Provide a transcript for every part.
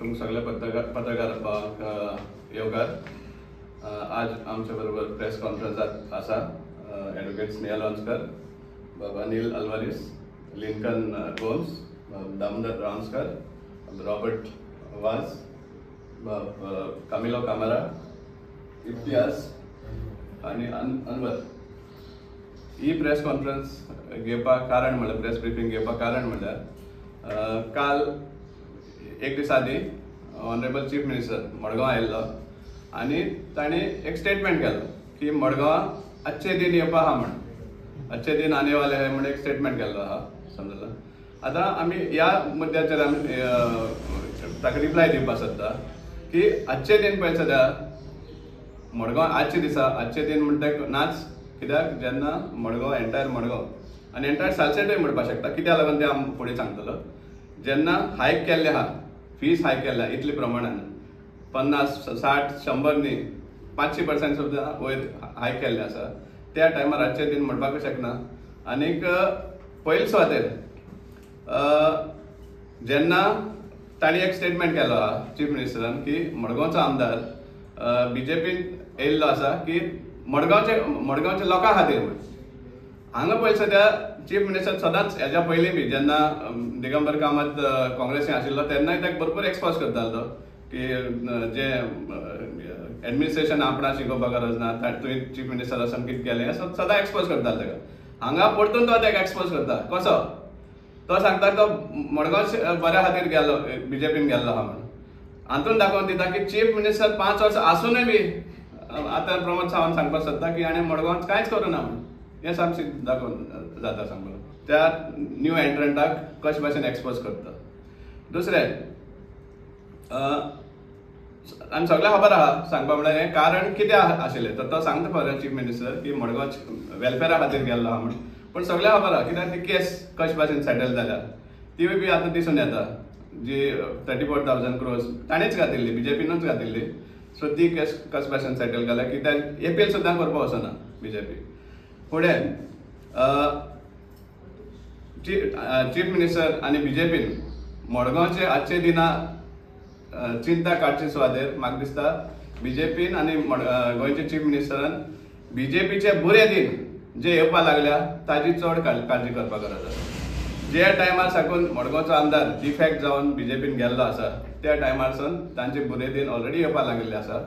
तुमकां सगळे पत्रकार येवकार. आज आमच्या बरोबर प्रेस कॉन्फरन्सात आसा ॲडव्होकेट स्नेहा लोंजकर, बाबा अनिल अल्वारिस, लिंकन गोम्स, दामोदर रावंसकर, रॉबर्ट वाज, कामिलो कामारा, इम्तियाज आणि अनवर. ही प्रेस कॉन्फरन्स घेवपाक कारण म्हणल्यार प्रेस ब्रिफींग घेवपाक कारण म्हणल्यार काल एक दीस आदी ऑनरेबल चीफ मिनिस्टर मडगांव आयिल्लो आनी ताणें एक स्टेटमेंट केलो की मडगांव अच्छे दिन येवपा आहा म्हण, अच्छे दिन आने वाले है म्हणून एक स्टेटमेंट केल्लो आहा. समजला. आतां आमी ह्या मुद्द्याचेर आमी ताका रिप्लाय दिवपाक सोदता की अच्छे दिन पळय सद्या मडगांव आजचे दिसा अच्छे दिन म्हणटा नाच. कित्याक जेन्ना मडगांव एंटायर मडगांव आनी एंटायर सालसेटूय म्हणपाक शकता, कित्याक लागून ते आमी फुडें सांगतलो. जेन्ना हायक केल्ले आहा, फीस हायक केल्ल्या इतले प्रमाणान 50, 60, 100 न्ही 500% सुद्दां वयर हायक केल्ले आसा. त्या टायमार आजचे दिन म्हणपाक शकना. आनीक पयले सुवातेर जेन्ना ताणी एक स्टेटमेंट केलो आहा चीफ मिनिस्टरान की मडगांवचो आमदार बीजेपीन येयल्लो आसा की मडगांवच्या लोकां खातीर म्हण. हांगा पळय सद्या चीफ मिनिस्टर सदांच हेच्या पयलीं बी जेन्ना दिगंबर कामत काँग्रेसीन आशिल्लो तेन्नाय ताका भरपूर एक्सपोज करतालो की जे एडमिनिस्ट्रेशन आपणा शिकोवपाक गरज ना, तुवें चीफ मिनिस्टर आसून कितें केलें हें सदां एक्सपोज करतालो ताका. हांगा परतून तो ताका एक्सपोज करता. कसो तो सांगता तो मडगांव बऱ्या खातीर गेल्लो, बीजेपीन गेल्लो आहा म्हणून. हातून दाखोवन दिता की चीफ मिनिस्टर 5 वर्सां आसूनय बी आतां प्रमोद सावंत सांगपाक सोदता की हाणें मडगांवांत कांयच करूं ना म्हणून. हें सामकें दाखोवन जाता सांगपाक. त्या न्यू एंट्रंटाक कशे भाशेन एक्सपोज करता. दुसरें आमी सगळ्यांक खबर आहा सांगपा म्हळ्यार हें कारण कितें आशिल्लें तर तो सांगता खरें चीफ मिनिस्टर की मडगांव वेलफेरा खातीर गेल्लो आहा म्हणून. पूण सगळ्यांक खबर आहा कित्याक ती केस कशे भाशेन सेटल जाल्या तिवूय बी आतां दिसून येता. जी 34,000 crores ताणेंच घातिल्ली, बीजेपीनूच घातिल्ली. सो ती केस कशे भाशेन सेटल जाल्या कित्याक एपील सुद्दां करपाक वचना बीजेपी. फुडें चीफ मिनिस्टर आनी बीजेपीन मडगांवचे आजचे दिना चिंता काडचे सुवातेर म्हाका दिसता बीजेपीन आनी गोंयचे चीफ मिनिस्टरान बीजेपीचे बुरे दिन जे येवपा लागल्या ताजी चड काळजी करपाक गरज आसा. जे टायमार साकून मडगांवचो आमदार डिफेक्ट जावन बीजेपीन गेल्लो आसा त्या टायमारसून तांचे बुरे दिन ऑलरेडी येवपा लागलेले आसा.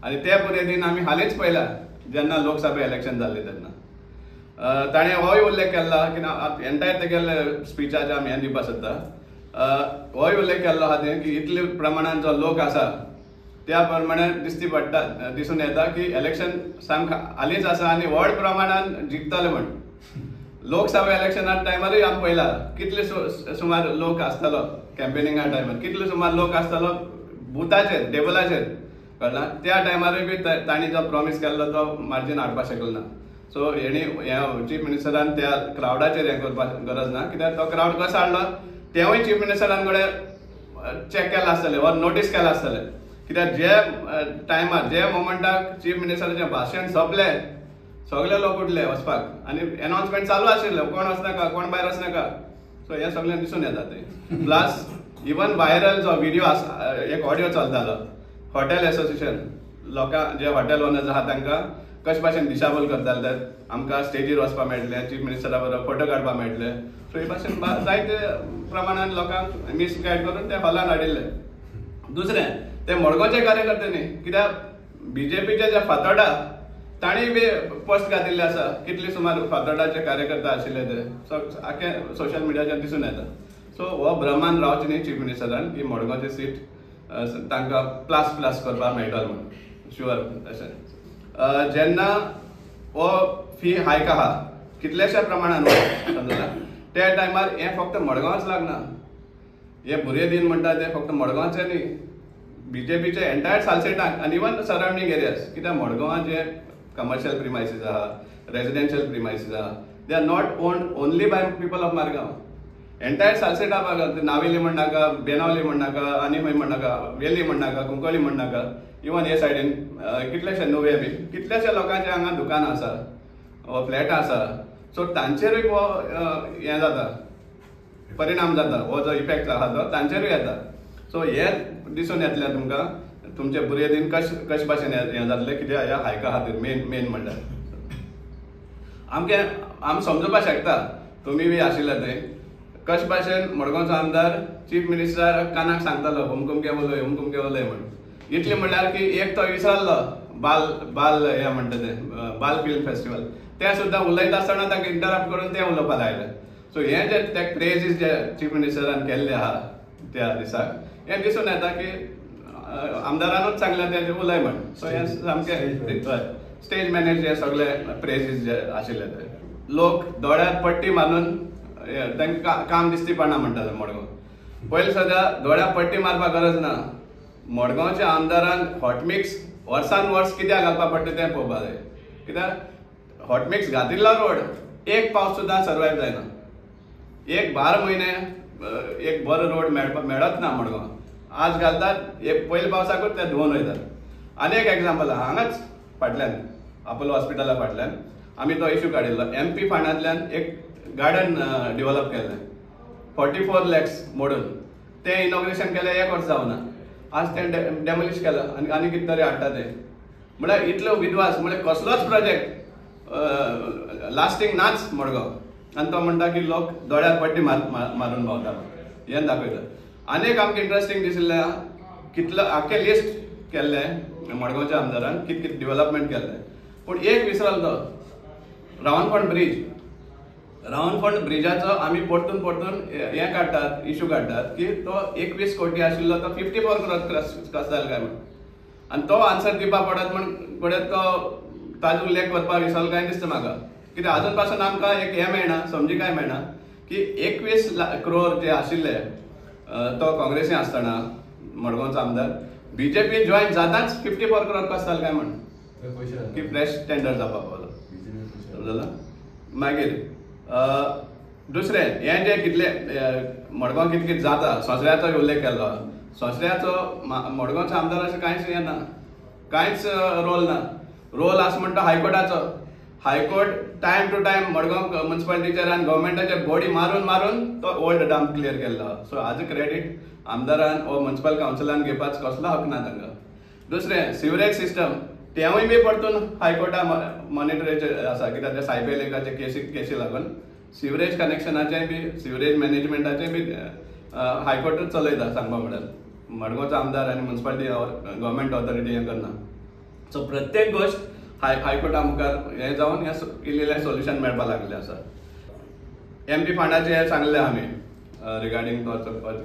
आनी ते बुरे दिन आमी हालींच पळयला जेन्ना लोकसभा इलेक्शन जाल्लें तेन्ना. ताणें होय उल्लेख केल्लो की एंटायर तेगेले स्पिचाचे आमी हें दिवपाक सोदता. होय उल्लेख केल्लो आहा तें की इतले प्रमाणान जो लोक आसा त्या प्रमाणे दिसून येता की इलेक्शन सामकें हालींच आसा आनी व्हड प्रमाणान जिखतले म्हण. लोकसभा इलेक्शना टायमारूय आमी पळयला कितले सुमार लोक आसतालो कॅम्पेनिंगा टायमार, कितले सुमार लोक आसतालो बुथाचेर टेबलाचेर कळना. त्या टायमारूय बी तांणी जो प्रॉमीस केल्लो तो मार्जीन हाडपाक शकलो ना. सो हेणी चीफ मिनिस्टरान त्या क्रावडाचेर हें करपाक गरज ना. कित्याक तो क्रावड कसो हाडलो तेवूय चीफ मिनिस्टरान कडेन चॅक केला आसतलें वा नोटीस केला आसतलें. कित्याक जे टायमार जे मोमेंटाक चीफ मिनिस्टराचें भाशण सोंपलें सगळे लोक उठले वचपाक आनी अनाउन्समेंट चालू आशिल्लें कोण वचनाका कोण भायर वचनाका. सो हें सगळें दिसून येता तें. प्लस इवन व्हायरल जो व्हिडिओ एक ऑडियो चलतालो हॉटेल एसोसिएशन लोकां जे हॉटेल ओनर्स आहा तांकां कशे भाशेन दिशाभूल करताले ते आमकां स्टेजीर वचपाक मेळटलें, चीफ मिनिस्टरा बरोबर फोटो काडपाक मेळटले. सो हे भाशेन जायते प्रमाणान लोकांक मिसगायड करून ते हॉलान हाडिल्ले. दुसरें ते मडगांवचे कार्यकर्ते न्ही, कित्याक बीजेपीचे जे फातोर्डा तांणी बी पोस्ट घातिल्ले आसा कितले सुमार फातोर्डाचे कार्यकर्ते आशिल्ले ते आख्या सोशल मिडियाचेर दिसून येता. सो हो भ्रमान रावचें न्ही चीफ मिनिस्टरान की मडगांवचे सीट तांकां प्लास करपाक मेळटलो म्हणून. शुअर तशें जेन्ना हो फी हायक आहा कितलेशा प्रमाणान समजला त्या टायमार हें फक्त मडगांवच लागना. हे बुरे दिन म्हणटा ते फक्त मडगांवचे न्ही, बीजेपीचे एंटायर सालसेटाक आनी इवन सरावंडींग एरियाज. कित्याक मडगांवां जे कमर्शियल प्रिमायसीस आहा, रेजिडेन्शियल प्रिमायसीस आहा, they are not owned only by people of Margao. Entire सालसेटा नावेली म्हणनाका, बेनावली म्हणनाका, आनी खंय म्हणनाका, वेली म्हणनाका, कुंकळी म्हणनाका, इवन हे सायडीन कितलेशे नुवे बी कितलेशे लोकांचे हांगा दुकानां आसा वा फ्लॅटां आसा. सो तांचेरूय हो हें जाता परिणाम जाता. हो जो इफेक्ट आहा तो तांचेरूय येता. सो हे दिसून येतलें तुमकां तुमचे बुरे दिन कशे भाशेन हें जातलें कित्याक ह्या हायका खातीर मेन म्हणल्यार आमी समजोवपाक शकता तुमी बी आशिल्ले थंय कशे भाशेन मडगांवचो आमदार चीफ मिनिस्टर कानाक सांगतालो हुमकुमके उलय म्हणून इतलें म्हणल्यार की एक तो विसरलो बाल हें म्हणटा तें बाल फिल्म फेस्टिवल तें सुद्दां उलयता आसतना ताका इंटरप्ट करून तें उलोवपाक लायलें सो हें जे ते प्रेजीस जे चीफ मिनिस्टरान केल्ले आहा त्या दिसाक हें दिसून येता की आमदारानूच सांगलें तें उलय म्हण सो हें सामकें स्टेज मॅनेज हे सगळे प्रेजीस जे आशिल्ले ते लोक दोळ्यार पट्टी मारून तांकां काम दिसती पडना म्हणटाले मडगांव पयलीं सद्या दोळ्यार पट्टी मारपाक गरज ना मडगांवच्या आमदारान हॉटमिक्स वर्सान वर्स कित्याक घालपाक पडटा तें पळोवपाक जाय कित्याक हॉटमिक्स घातिल्लो रोड एक पावस सुद्दां सर्वायव जायना एक 12 म्हयने एक बरो रोड मेळत ना मडगांव आज घालतात एक पयल्या पावसाकूच ते धुवन वयतात आनी एक एग्जांपल आहा हांगाच फाटल्यान अपोलो हॉस्पिटला फाटल्यान आमी तो इश्यू काडिल्लो MP फंडांतल्यान एक गार्डन डेव्हलप केल्लें 44 lakhs मोडून तें इनॉग्रेशन केलें 1 वर्स जावना आज तें डेमोलिश केलां आनी कितें तरी हाडटा तें म्हळ्यार इतलो विद्वास म्हळ्यार कसलोच प्रोजेक्ट लास्टींग नाच मडगांव आनी तो म्हणटा की लोक दोळ्यार पट्टी मारून भोंवता हें दाखयता आनीक आमकां इंट्रस्टींग दिसलें कितलो आख्खें लिस्ट केल्लें मडगांवच्या आमदारान कितें डेव्हलपमेंट केल्लें पूण एक विसरलो तो रावनफोंड ब्रिजाचो आमी परतून हें काडटात इश्यू काडटात की तो 21 कोटी आशिल्लो तो 54 crore कशें जालो काय म्हण आनी तो आन्सर दिवपाक पडत म्हण फुडें तो ताजो उल्लेख करपाक विसरलो काय दिसता म्हाका कित्याक आजून पासून आमकां एक हें मेळना समजिकाय मेळना की 21 crore जे आशिल्ले तो काँग्रेसीन आसतना मडगांवचो आमदार BJP जॉईन जाताच 54 crore कशें जालो काय म्हण की फ्रेश टेंडर जावपाक पावलो मागीर दुसरें हें जे कितलें मडगांव कितें जाता सोंसऱ्याचो उल्लेख केल्लो सोंसऱ्याचो मडगांवचो आमदार अशें कांयच हें ना कांयच रोल आसा म्हणटा हायकोर्टाचो high court time to time Madgaon म्युनिसिपालिटीचेर आनी गव्हर्मेंटाचे बॉडी मारून तो ओल्ड डंप क्लियर केल्लो सो हाजो क्रेडीट आमदारान वो म्युनिसिपल कावन्सिलान घेवपाचो कसलो हक ना तांकां दुसरें सिवरेज सिस्टम तेवूय बी परतून हायकोर्टा मॉनिटरीचे आसा कित्याक ते सायबे लेकाचे केसी लागून सिवरेज कनेक्शनाचे बी सिवरेज मॅनेजमेंटाचे बी हायकोर्टूच चलयता सांगपा म्हळ्यार मडगांवचो आमदार आनी म्युनिसिपालिटी गव्हर्मेंट ऑथॉरिटी हें करना सो प्रत्येक गोश्ट हायकोर्टा मुखार हें जावन हें इल्लें सोल्युशन मेळपाक लागलें आसा MP फंडाचें हें सांगलें आमी रिगार्डींग तो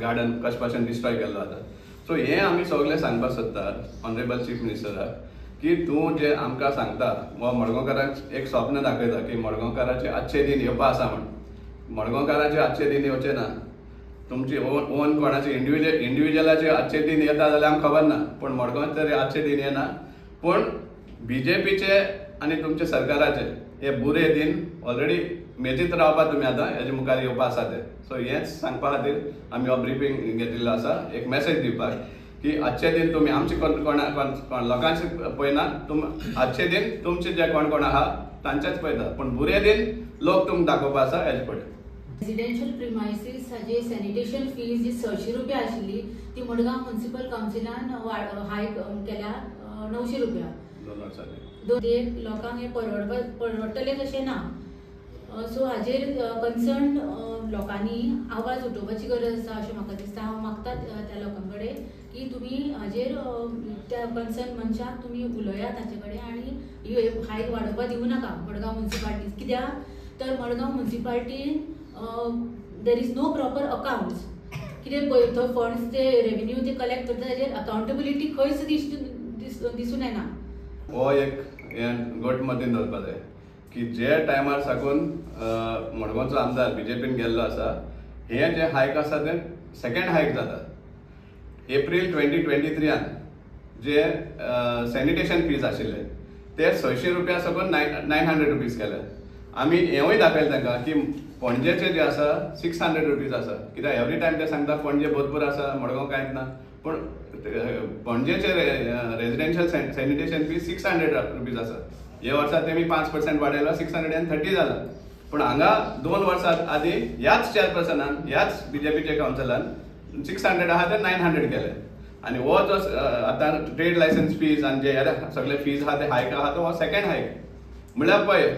गार्डन कशे भाशेन डिस्ट्रॉय केल्लो आतां सो हें आमी सगळें सांगपाक सोदतात ऑनरेबल चीफ मिनिस्टराक की तूं जे आमकां सांगता वो मडगांवकारांक एक स्वप्न दाखयता की मडगांवकाराचे आजचे दिन येवपा आसा म्हण मडगांवकाराचे आजचे दिन येवचे ना तुमची ओन कोणाचे इंडिव्हिज्युअलाचे आजचे दिन येता जाल्यार आमकां खबर ना पूण मडगांव तरी आजचे दिन येना पूण BJPचे आनी तुमचे सरकाराचे हे बुरे दिन ऑलरेडी मेजीत रावपा तुमी आतां हेजे मुखार येवपा आसा ते सो हेंच सांगपा खातीर आमी हो ब्रिफींग घेतिल्लो आसा एक मेसेज दिवपाक की आजचे दिन तुम्ही आमचे लोकांचे पळयना आजचे दिन तुमचे जे कोण आहा तांचेच पळयता पण बुरे दिन लोक तुमकां दाखोवपा आसा हेजे पळय रेसिडेन्शियल प्रिमायसीस हाजे सॅनिटेशन फीज जी 600 रुपया आशिल्ली ती मडगांव म्युनिसिपल कावन्सिलान हायक केल्या 900 रुपया 2 वर्सांनी लोकांक हे परवडटले तशें ना सो हाजेर कन्सर्न लोकांनी आवाज उठोवपाची गरज आसा अशें म्हाका दिसता हांव मागता त्या लोकां कडेन की तुमी हाजेर त्या कन्सर्न मनशाक तुमी उलयात ताचे कडेन आनी हायक वाडोवपाक दिवं नाका मडगांव म्युनिसिपालिटीज कित्याक तर मडगांव म्युनिसिपालिटीन there is no proper accounts कितें थंय फंड्स जे रेव्हेन्यू जे कलेक्ट करता ताजेर अकाउंटेबिलिटी खंयच दिसून येना हो एक गोट मतीन दवरपा जाय की जे टायमार साकून मडगांवचो आमदार BJPन गेल्लो आसा हे जे हायक आसा ते सेकंड हायक जाता एप्रील 2023 जे सॅनिटेशन फीज आशिल्ले ते 600 रुपया साकून 900 रुपीज केले आमी हेंवूय दाखयलें तांकां की पणजेचे जे आसा 600 रुपीज आसा कित्याक एवरी टायम ते सांगता पणजे भरपूर आसा मडगांव कांयच ना पूण पणजेचे रेजिडेन्शियल सॅनिटेशन फीज 600 रुपीज आसा हे वर्सा तेमी 5% वाडयला 630 जाला पूण हांगा 2 वर्सां आदी ह्याच चेअरपर्सनान ह्याच BJPचे कावन्सिलान 600 आहा ते 900 केले आणि हो जो आतां ट्रेड लायसन्स फीज आणि जे सगळे फीज आहा ते हायक आहा तो हो सेकंड हायक म्हळ्यार पळय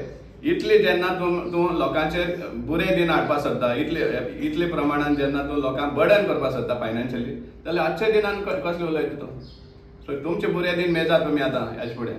इतली जेन्ना तूं लोकांचेर बुरे दिन हाडपाक सोदता इतले प्रमाणान जेन्ना तूं लोकांक बर्डन करपाक सोदता फायनान्शियली जाल्यार आजच्या दिनान कसले उलयता तूं सो तुमचे बुरे दिन मेजा तुमी आतां हेजे फुडें